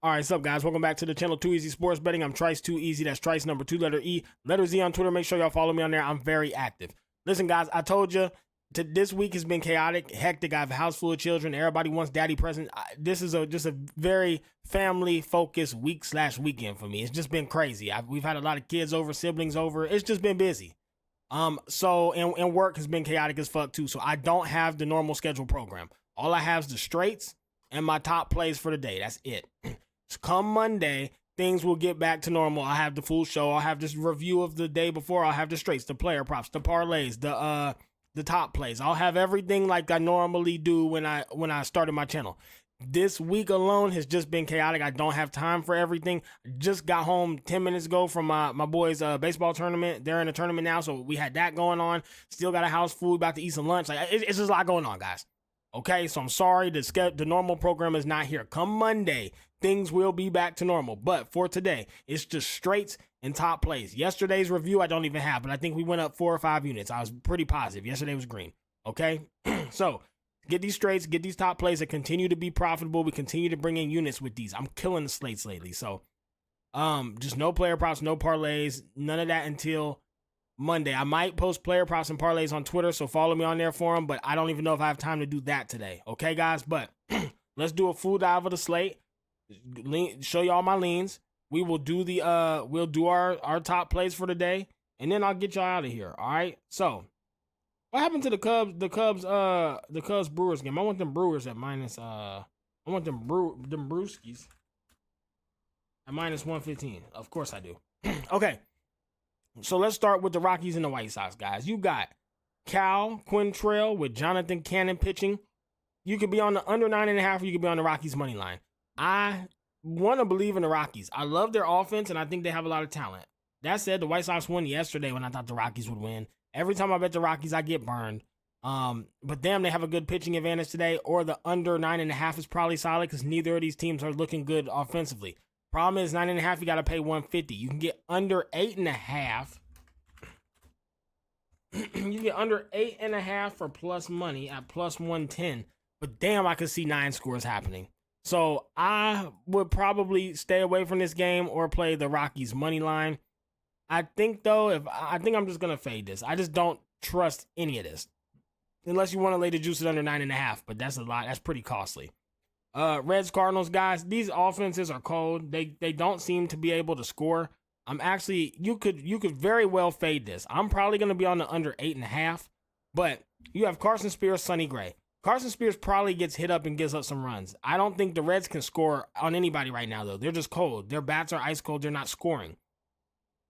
All right, what's up, guys? Welcome back to the channel, Too Easy Sports Betting. I'm Trice Too Easy. That's Trice number 2, letter E, letter Z on Twitter. Make sure y'all follow me on there. I'm very active. Listen, guys, I told you this week has been chaotic, hectic. I have a house full of children. Everybody wants daddy present. This is just a very family-focused week/weekend for me. It's just been crazy. We've had a lot of kids over, siblings over. It's just been busy. And work has been chaotic as fuck too. So I don't have the normal schedule program. All I have is the straights and my top plays for the day. That's it. Come Monday, things will get back to normal. I'll have the full show. I'll have this review of the day before. I'll have the straights, the player props, the parlays, the top plays. I'll have everything like I normally do when I started my channel. This week alone has just been chaotic. I don't have time for everything. Just got home 10 minutes ago from my boys' baseball tournament. They're in a tournament now, so we had that going on. Still got a house full. About to eat some lunch. Like it's just a lot going on, guys. Okay, so I'm sorry, the normal program is not here. Come Monday, things will be back to normal. But for today, it's just straights and top plays. Yesterday's review, I don't even have, but I think we went up 4 or 5 units. I was pretty positive. Yesterday was green. Okay, so get these straights, get these top plays that continue to be profitable. We continue to bring in units with these. I'm killing the slates lately. So just no player props, no parlays, none of that until Monday. I might post player props and parlays on Twitter, so follow me on there for them, but I don't even know if I have time to do that today. Okay, guys? But let's do a full dive of the slate. Show you all my leans. We will do we'll do our top plays for the day, and then I'll get y'all out of here. All right? So, what happened to the Cubs Brewers game? I want them Brewers at minus I want them Brewskis at minus 115. Of course I do. Okay. So let's start with the Rockies and the White Sox, guys. You got Cal Quintrell with Jonathan Cannon pitching. You could be on the under 9.5, or you could be on the Rockies money line. I want to believe in the Rockies. I love their offense, and I think they have a lot of talent. That said, the White Sox won yesterday when I thought the Rockies would win. Every time I bet the Rockies, I get burned. But damn, they have a good pitching advantage today, or the under 9.5 is probably solid because neither of these teams are looking good offensively. Problem is 9.5, you got to pay 150. You can get under 8.5. You can get under 8.5 for plus money at plus 110. But damn, I could see 9 scores happening. So I would probably stay away from this game or play the Rockies money line. I think though, I think I'm just gonna fade this. I just don't trust any of this, unless you want to lay the juices under 9.5. But that's a lot. That's pretty costly. Reds Cardinals, guys, these offenses are cold. They don't seem to be able to score. You could very well fade this. I'm probably going to be on the under 8.5, but you have Carson Spears, Sonny Gray. Carson Spears probably gets hit up and gives up some runs. I don't think the Reds can score on anybody right now, though. They're just cold. Their bats are ice cold. They're not scoring.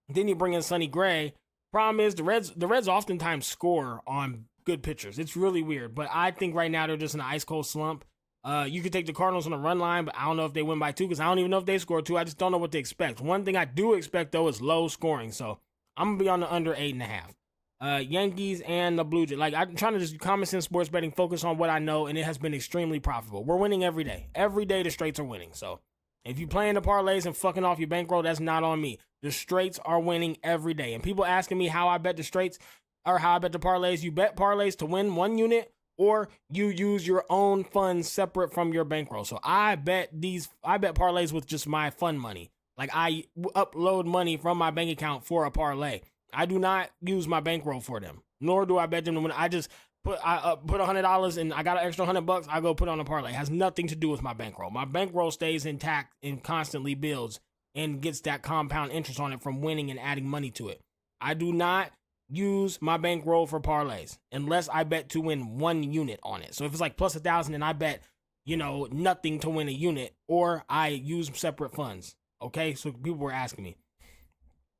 Then you bring in Sonny Gray. Problem is the Reds oftentimes score on good pitchers. It's really weird, but I think right now they're just in an ice cold slump. You could take the Cardinals on the run line, but I don't know if they win by 2 because I don't even know if they score 2. I just don't know what to expect. One thing I do expect, though, is low scoring. So I'm going to be on the under 8.5. Yankees and the Blue Jays. Like, I'm trying to just common sense sports betting, focus on what I know, and it has been extremely profitable. We're winning every day. Every day the straights are winning. So if you're playing the parlays and fucking off your bankroll, that's not on me. The straights are winning every day. And people asking me how I bet the straights or how I bet the parlays. You bet parlays to win 1 unit, or you use your own funds separate from your bankroll. So I bet parlays with just my fund money. Like I upload money from my bank account for a parlay. I do not use my bankroll for them, nor do I bet them when I just put $100 and I got an extra $100. I go put on a parlay. It has nothing to do with my bankroll. My bankroll stays intact and constantly builds and gets that compound interest on it from winning and adding money to it. I do not use my bankroll for parlays unless I bet to win 1 unit on it. So if it's like plus 1,000 and I bet, nothing to win a unit, or I use separate funds. Okay, so people were asking me.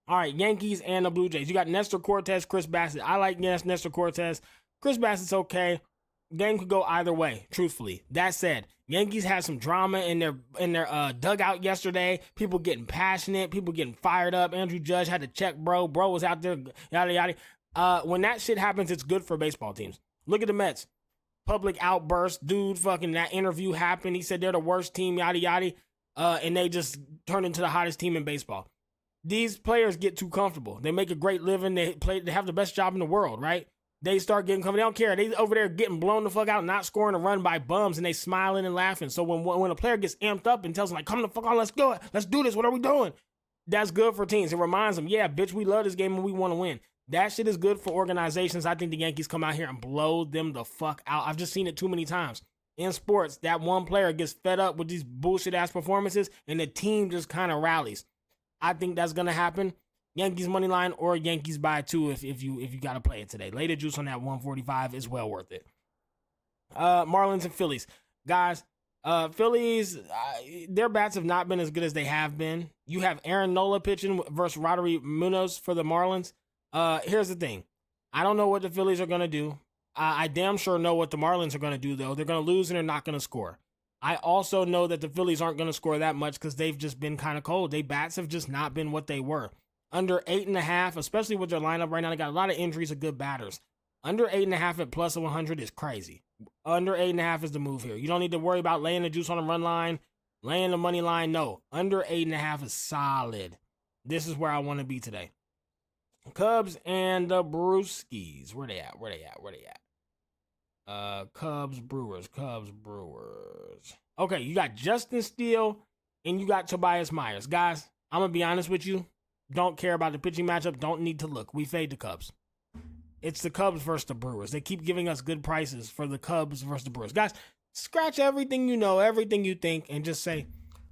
All right, Yankees and the Blue Jays. You got Nestor Cortez, Chris Bassett. I like Nestor Cortez. Chris Bassett's okay. Game could go either way, truthfully. That said, Yankees had some drama in their dugout yesterday. People getting passionate, people getting fired up. Andrew Judge had to check bro. Bro was out there, yada, yada. When that shit happens, it's good for baseball teams. Look at the Mets. Public outburst. Dude, fucking that interview happened. He said they're the worst team, yada, yada. And they just turned into the hottest team in baseball. These players get too comfortable. They make a great living. They have the best job in the world, right? they start getting coming. They don't care. They over there getting blown the fuck out, not scoring a run by bums, and they smiling and laughing. So when a player gets amped up and tells them like, come the fuck on, let's go, let's do this, what are we doing? That's good for teams. It reminds them, yeah, bitch, we love this game and we want to win. That shit is good for organizations. I think the Yankees come out here and blow them the fuck out. I've just seen it too many times. In sports, that one player gets fed up with these bullshit-ass performances, and the team just kind of rallies. I think that's going to happen. Yankees money line or Yankees by 2 if you got to play it today. Later juice on that 145 is well worth it. Marlins and Phillies. Guys, Phillies, their bats have not been as good as they have been. You have Aaron Nola pitching versus Rodri Munoz for the Marlins. Here's the thing. I don't know what the Phillies are going to do. I damn sure know what the Marlins are going to do, though. They're going to lose and they're not going to score. I also know that the Phillies aren't going to score that much because they've just been kind of cold. Their bats have just not been what they were. Under 8.5, especially with their lineup right now, they got a lot of injuries of good batters. Under 8.5 at plus 100 is crazy. Under 8.5 is the move here. You don't need to worry about laying the juice on the run line, laying the money line. No, under 8.5 is solid. This is where I want to be today. Cubs and the Brewskis. Where they at? Cubs, Brewers. Okay, you got Justin Steele and you got Tobias Myers. Guys, I'm going to be honest with you. Don't care about the pitching matchup. Don't need to look. We fade the Cubs. It's the Cubs versus the Brewers. They keep giving us good prices for the Cubs versus the Brewers. Guys, scratch everything you know, everything you think, and just say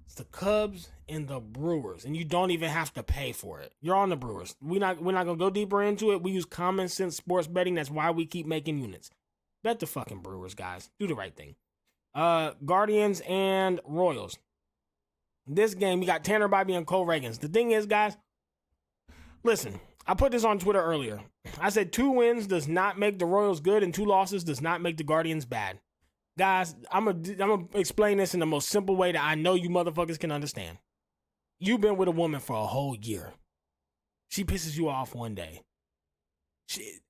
it's the Cubs and the Brewers. And you don't even have to pay for it. You're on the Brewers. We're not gonna go deeper into it. We use common sense sports betting. That's why we keep making units. Bet the fucking Brewers, guys. Do the right thing. Guardians and Royals. This game, we got Tanner Bybee and Cole Ragans. The thing is, guys, listen, I put this on Twitter earlier. I said 2 wins does not make the Royals good and 2 losses does not make the Guardians bad. Guys, I'm gonna explain this in the most simple way that I know you motherfuckers can understand. You've been with a woman for a whole year. She pisses you off one day.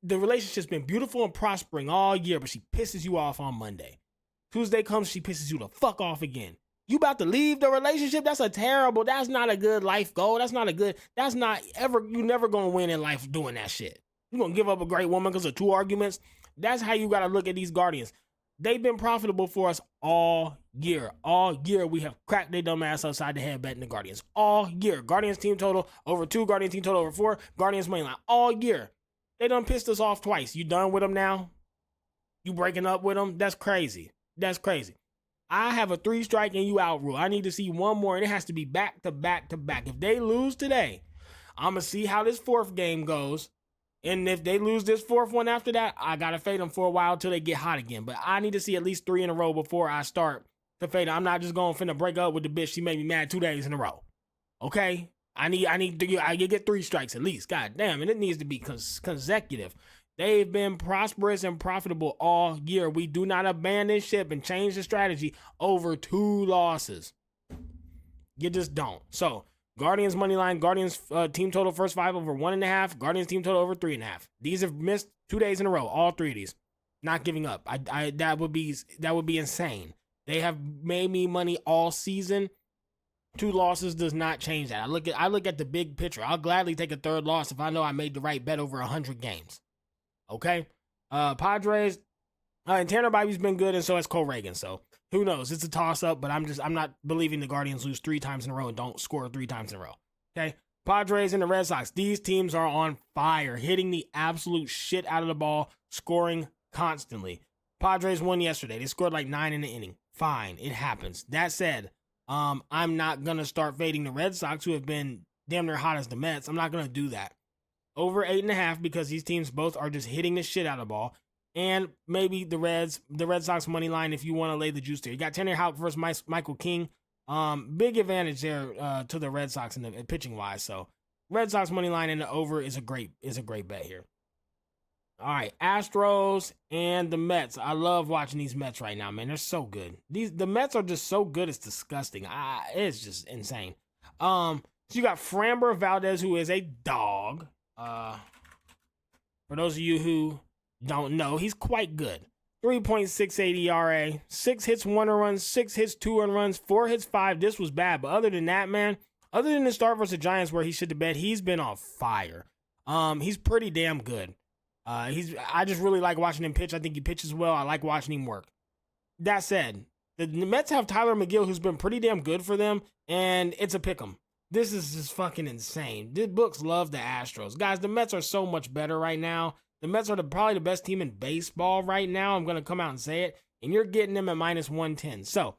The relationship's been beautiful and prospering all year, but she pisses you off on Monday. Tuesday comes, she pisses you the fuck off again. You about to leave the relationship? That's not a good life goal. You never gonna win in life doing that shit. You gonna give up a great woman because of 2 arguments? That's how you gotta look at these Guardians. They've been profitable for us all year. All year we have cracked their dumb ass upside the head betting the Guardians. All year. Guardians team total over 2, Guardians team total over 4, Guardians money line. All year. They done pissed us off twice. You done with them now? You breaking up with them? That's crazy. I have a 3 strike and you out rule. I need to see one more, and it has to be back to back to back. If they lose today, I'm going to see how this 4th game goes. And if they lose this 4th one after that, I got to fade them for a while till they get hot again. But I need to see at least 3 in a row before I start to fade them. I'm not just going to break up with the bitch. She made me mad 2 days in a row. Okay? I get 3 strikes at least. God damn. And it needs to be consecutive. They've been prosperous and profitable all year. We do not abandon ship and change the strategy over 2 losses. You just don't. So, Guardians money line, Guardians team total first 5 over 1.5, Guardians team total over 3.5. These have missed 2 days in a row, all 3 of these. Not giving up. That would be insane. They have made me money all season. 2 losses does not change that. I look at the big picture. I'll gladly take a 3rd loss if I know I made the right bet over 100 games. Okay? Padres, and Tanner Bybee's been good, and so has Cole Reagan. So who knows? It's a toss-up, but I'm not believing the Guardians lose 3 times in a row and don't score 3 times in a row. Okay? Padres and the Red Sox. These teams are on fire, hitting the absolute shit out of the ball, scoring constantly. Padres won yesterday. They scored like 9 in the inning. Fine. It happens. That said, I'm not going to start fading the Red Sox, who have been damn near hot as the Mets. I'm not going to do that. Over 8.5 because these teams both are just hitting the shit out of the ball. And maybe the Red Sox money line if you want to lay the juice there. You got Tanner Houck versus Michael King. Big advantage there to the Red Sox in the pitching wise. So Red Sox money line in the over is a great bet here. All right, Astros and the Mets. I love watching these Mets right now, man. They're so good. The Mets are just so good. It's disgusting. It's just insane. So you got Framber Valdez, who is a dog. For those of you who don't know, he's quite good. 3.68 ERA, 6 hits, 1 run, 6 hits, 2 runs, 4 hits, 5. This was bad, but other than that, man, other than the start versus the Giants where he should have bet, he's been on fire. He's pretty damn good. I just really like watching him pitch. I think he pitches well. I like watching him work. That said, the Mets have Tyler McGill, who's been pretty damn good for them, and it's a pick'em. This is just fucking insane. The books love the Astros. Guys, the Mets are so much better right now. The Mets are probably the best team in baseball right now. I'm going to come out and say it. And you're getting them at minus 110. So,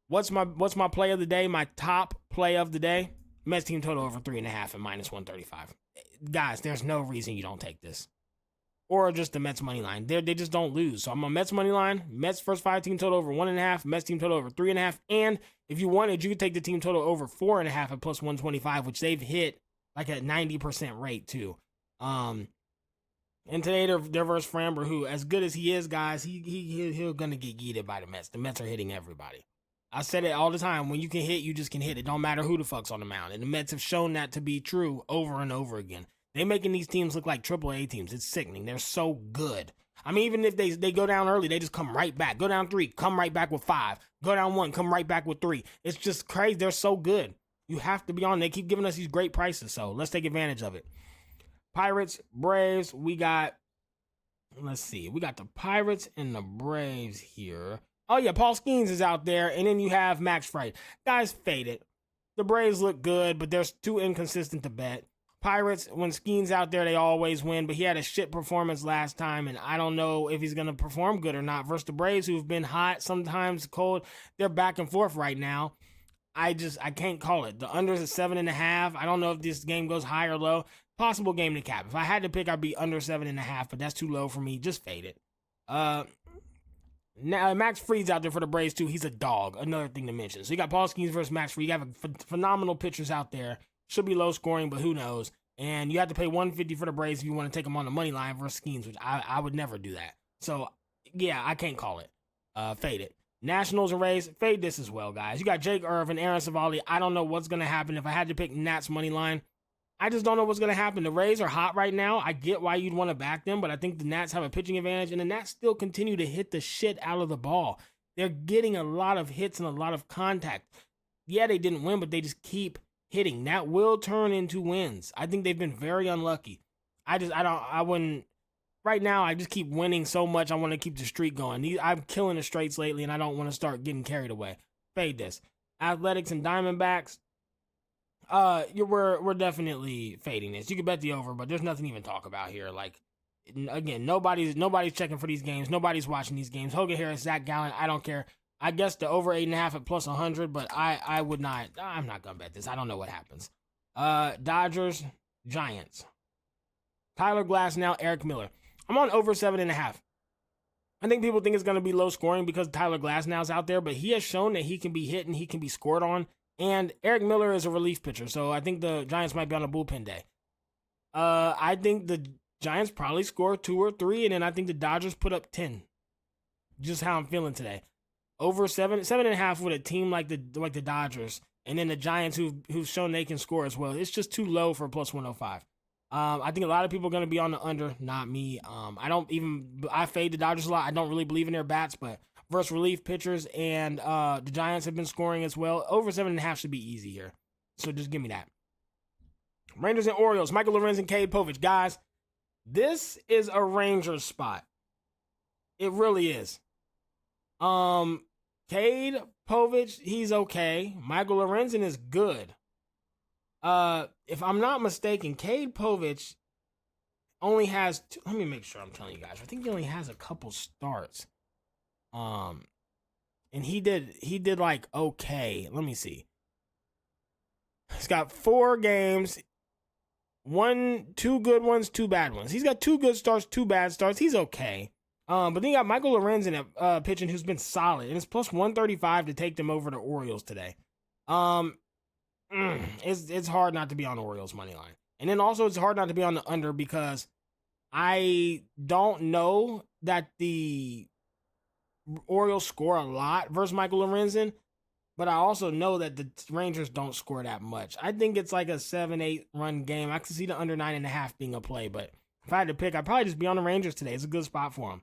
what's my play of the day? My top play of the day? Mets team total over 3.5 at minus 135. Guys, there's no reason you don't take this. Or just the Mets money line. They just don't lose. So I'm on Mets money line. Mets first 5 team total over 1.5. Mets team total over 3.5. And if you wanted, you could take the team total over 4.5 at plus 125, which they've hit like a 90% rate too. And today they're versus Framber, who, as good as he is, guys, he'll gonna get yeeted by the Mets. The Mets are hitting everybody. I said it all the time. When you can hit, you just can hit. It don't matter who the fuck's on the mound. And the Mets have shown that to be true over and over again. They making these teams look like AAA teams. It's sickening. They're so good. I mean, even if they go down early, they just come right back. Go down 3, come right back with 5. Go down 1, come right back with 3. It's just crazy. They're so good. You have to be on. They keep giving us these great prices, so let's take advantage of it. Pirates, Braves, we got the Pirates and the Braves here. Oh, yeah, Paul Skeens is out there, and then you have Max Fried. Guys, fade it. The Braves look good, but they're too inconsistent to bet. Pirates, when Skeens out there, they always win, but he had a shit performance last time, and I don't know if he's going to perform good or not. Versus the Braves, who've been hot, sometimes cold, they're back and forth right now. I can't call it. The under's at 7.5. I don't know if this game goes high or low. Possible game to cap. If I had to pick, I'd be under 7.5, but that's too low for me. Just fade it. Now Max Fried's out there for the Braves too. He's a dog. Another thing to mention. So you got Paul Skeens versus Max Fried. You have phenomenal pitchers out there. Should be low scoring, but who knows? And you have to pay $150 for the Braves if you want to take them on the money line versus Skeens, which I would never do that. So yeah, I can't call it. Fade it. Nationals and Rays, fade this as well, guys. You got Jake Irvin, Aaron Savali. I don't know what's going to happen. If I had to pick Nats money line, I just don't know what's going to happen. The Rays are hot right now. I get why you'd want to back them, but I think the Nats have a pitching advantage, and the Nats still continue to hit the shit out of the ball. They're getting a lot of hits and a lot of contact. Yeah, they didn't win, but they just keep hitting. That will turn into wins. I think they've been very unlucky. I wouldn't. Right now, I just keep winning so much, I want to keep the streak going. I'm killing the straights lately, and I don't want to start getting carried away. Fade this. Athletics and Diamondbacks, we're definitely fading this. You can bet the over, but there's nothing to even talk about here. Like, again, nobody's checking for these games. Nobody's watching these games. Hogan Harris, Zach Gallen, I don't care. I guess the over 8.5 at plus 100, but I'm not going to bet this. I don't know what happens. Dodgers, Giants. Tyler Glasnow, Eric Miller. I'm on over 7.5. I think people think it's going to be low scoring because Tyler Glasnow's out there, but he has shown that he can be hit and he can be scored on. And Eric Miller is a relief pitcher, so I think the Giants might be on a bullpen day. I think the Giants probably score 2 or 3, and then I think the Dodgers put up 10. Just how I'm feeling today. Over 7.5 with a team like the Dodgers, and then the Giants who've shown they can score as well. It's just too low for plus 105. I think a lot of people are going to be on the under, not me. I fade the Dodgers a lot. I don't really believe in their bats, but versus relief pitchers and the Giants have been scoring as well. Over 7.5 should be easy here. So just give me that. Rangers and Orioles, Michael Lorenz and Cade Povich. Guys, this is a Rangers spot. It really is. Cade Povich, he's okay. Michael Lorenzen is good. If I'm not mistaken, Cade Povich only has let me make sure I'm telling you guys. I think he only has a couple starts. And he did like okay. Let me see. He's got 4 games. 2 good ones, 2 bad ones. He's got 2 good starts, 2 bad starts. He's okay. But then you got Michael Lorenzen pitching, who's been solid, and it's plus 135 to take them over to Orioles today. It's hard not to be on the Orioles money line. And then also it's hard not to be on the under because I don't know that the Orioles score a lot versus Michael Lorenzen, but I also know that the Rangers don't score that much. I think it's like a 7-8 run game. I can see the under 9.5 being a play, but if I had to pick, I'd probably just be on the Rangers today. It's a good spot for them.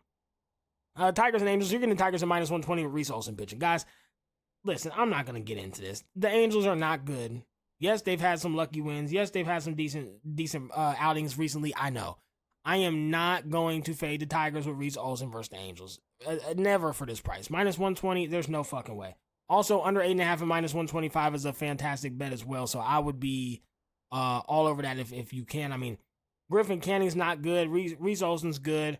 Tigers and Angels, you're getting the Tigers at minus 120 with Reese Olson pitching. Guys, listen, I'm not going to get into this. The Angels are not good. Yes, they've had some lucky wins. Yes, they've had some decent outings recently. I know. I am not going to fade the Tigers with Reese Olsen versus the Angels. Never for this price. Minus 120, there's no fucking way. Also, under 8.5 and minus 125 is a fantastic bet as well. So I would be all over that if you can. I mean, Griffin Canning's not good. Reese Olsen's good.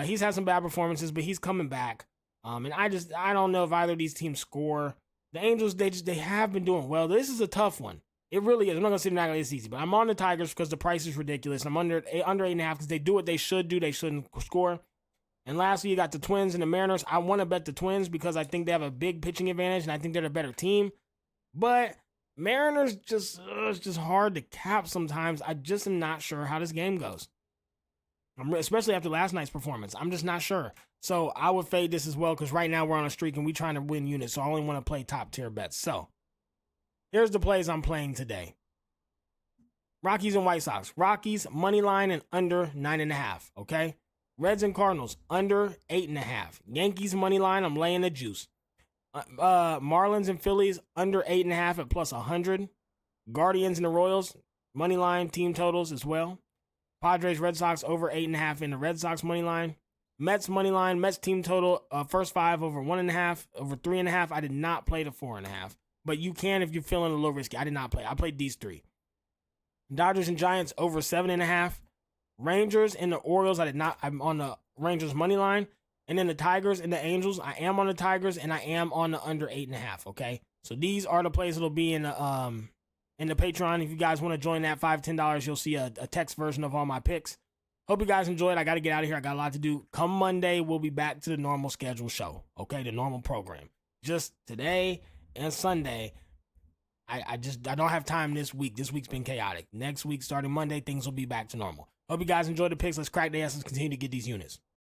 He's had some bad performances, but he's coming back. And I don't know if either of these teams score. The Angels, they have been doing well. This is a tough one. It really is. I'm not gonna say it's easy, but I'm on the Tigers because the price is ridiculous. I'm under 8.5 because they do what they should do. They shouldn't score. And lastly, you got the Twins and the Mariners. I want to bet the Twins because I think they have a big pitching advantage, and I think they're the better team. But Mariners it's just hard to cap sometimes. I just am not sure how this game goes. Especially after last night's performance. I'm just not sure. So I would fade this as well because right now we're on a streak and we're trying to win units. So I only want to play top tier bets. So here's the plays I'm playing today. Rockies and White Sox. Rockies, money line and under 9.5. Okay. Reds and Cardinals, under 8.5. Yankees, money line, I'm laying the juice. Marlins and Phillies, under 8.5 at plus 100. Guardians and the Royals, money line, team totals as well. Padres, Red Sox, over 8.5 in the Red Sox money line. Mets money line, Mets team total, first 5 over 1.5, over 3.5. I did not play the 4.5, but you can if you're feeling a little risky. I did not play. I played these 3. Dodgers and Giants, over 7.5. Rangers and the Orioles, I'm on the Rangers money line. And then the Tigers and the Angels, I am on the Tigers and I am on the under 8.5, okay? So these are the plays that'll be in the Patreon. If you guys want to join that, $5, $10, you'll see a text version of all my picks. Hope you guys enjoyed. I got to get out of here. I got a lot to do. Come Monday, we'll be back to the normal schedule show, okay? The normal program. Just today and Sunday, I don't have time this week. This week's been chaotic. Next week, starting Monday, things will be back to normal. Hope you guys enjoyed the picks. Let's crack the ass and continue to get these units.